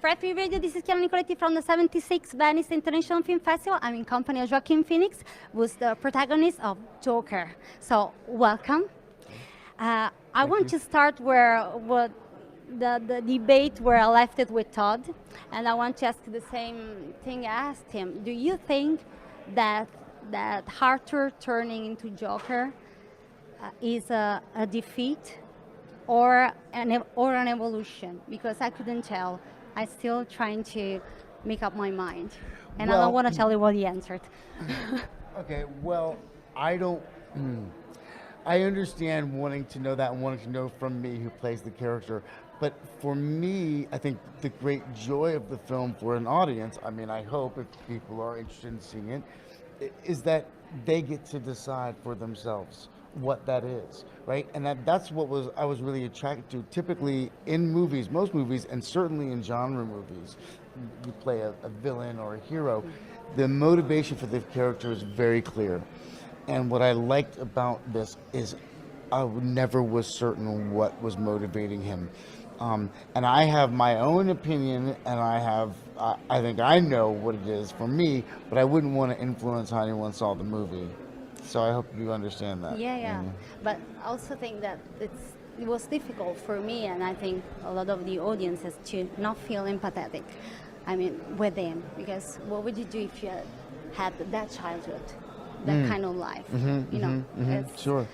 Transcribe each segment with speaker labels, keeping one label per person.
Speaker 1: Prep Radio. This is Chiara Nicoletti from the 76th Venice International Film Festival. I'm in company of Joaquin Phoenix, who's the protagonist of Joker. So, welcome. I want to start where what the debate where I left it with Todd, and I want to ask the same thing I asked him. Do you think that Arthur turning into Joker is a defeat or an evolution? Because I couldn't tell. I'm still trying to make up my mind, and I don't want to tell you what he answered.
Speaker 2: Okay, well, I don't. I understand wanting to know that and wanting to know from me who plays the character. But for me, I think the great joy of the film for an audience, I mean, I hope if people are interested in seeing it, is that they get to decide for themselves what that is, right? And that's what I was really attracted to. Typically in movies, most movies, and certainly in genre movies, you play a villain or a hero, the motivation for the character is very clear. And what I liked about this is I never was certain what was motivating him. And I have my own opinion, and I think I know what it is for me, but I wouldn't want to influence how anyone saw the movie. So I hope you understand that.
Speaker 1: Yeah. But I also think that it was difficult for me, and I think a lot of the audiences, to not feel empathetic, with him. Because what would you do if you had that childhood? That kind of life,
Speaker 2: Sure.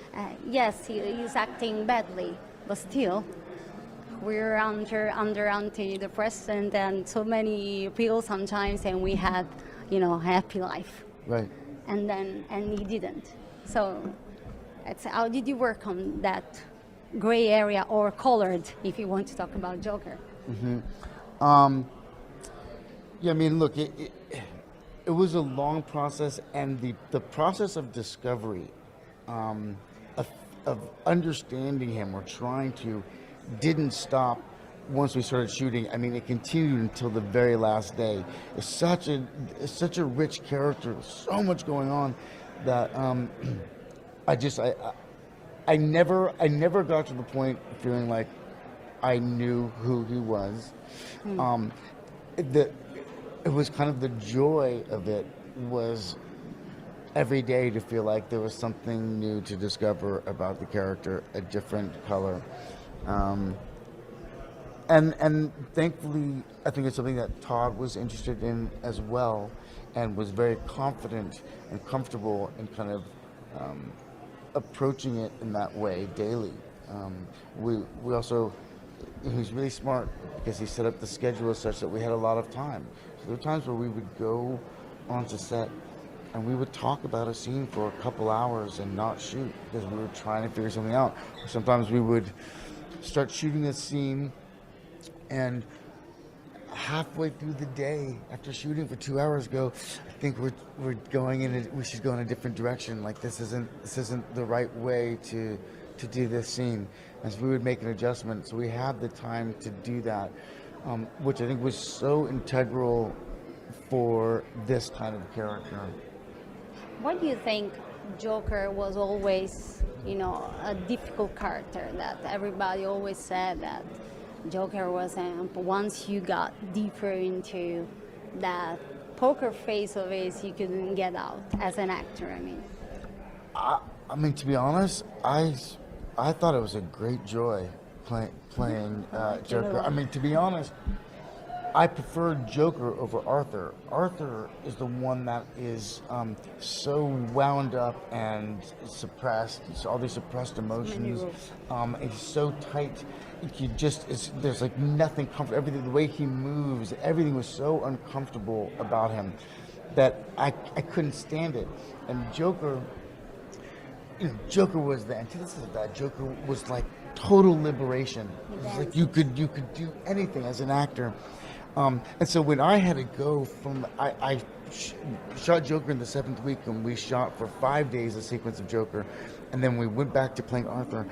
Speaker 1: Yes, he's acting badly, but still, we're under antidepressant and so many pills sometimes, and we had, a happy life.
Speaker 2: Right.
Speaker 1: And he didn't. So, how did you work on that gray area, or colored, if you want to talk about Joker?
Speaker 2: Look, it was a long process, and the process of discovery, of understanding him or trying to, didn't stop once we started shooting. I mean, it continued until the very last day. It's such a rich character, so much going on that I never got to the point of feeling like I knew who he was. It was kind of the joy of it was every day to feel like there was something new to discover about the character, a different color. And thankfully, I think it's something that Todd was interested in as well, and was very confident and comfortable in kind of approaching it in that way daily. We also, he's really smart because he set up the schedule such that we had a lot of time. So there were times where we would go onto set and we would talk about a scene for a couple hours and not shoot because we were trying to figure something out. Or sometimes we would start shooting a scene, and halfway through the day, after shooting for 2 hours, go, I think we should go in a different direction. Like this isn't the right way to do this scene. And so we would make an adjustment. So we had the time to do that, which I think was so integral for this kind of character.
Speaker 1: Why do you think Joker was always, a difficult character? That everybody always said that Joker was, once you got deeper into that poker face of his, you couldn't get out as an actor.
Speaker 2: To be honest, I thought it was a great joy playing Joker. To be honest, I preferred Joker over Arthur. Arthur is the one that is so wound up and suppressed. All these suppressed emotions. He's so tight. There's like nothing comfortable. Everything, the way he moves, everything was so uncomfortable about him that I couldn't stand it. And Joker was the antithesis of that. Joker was like total liberation. It was like you could do anything as an actor. And so when I had to go from, I shot Joker in the 7th week, and we shot for 5 days a sequence of Joker, and then we went back to playing Arthur.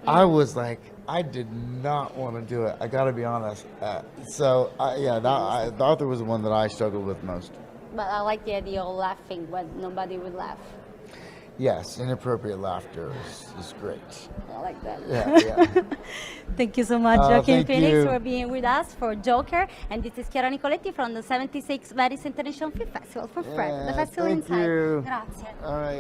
Speaker 2: I was like, I did not want to do it. I got to be honest. Arthur was the one that I struggled with most.
Speaker 1: But I like the idea of laughing when nobody would laugh.
Speaker 2: Yes, inappropriate laughter is great.
Speaker 1: I like that.
Speaker 2: Yeah, yeah.
Speaker 1: Thank you so much,
Speaker 2: Oh,
Speaker 1: Joaquin
Speaker 2: thank
Speaker 1: Phoenix,
Speaker 2: you.
Speaker 1: for being with us for Joker. And this is Chiara Nicoletti from the 76 Venice International Film Festival for Fred, the
Speaker 2: Yeah,
Speaker 1: festival
Speaker 2: thank
Speaker 1: inside.
Speaker 2: you.
Speaker 1: Grazie.
Speaker 2: All right.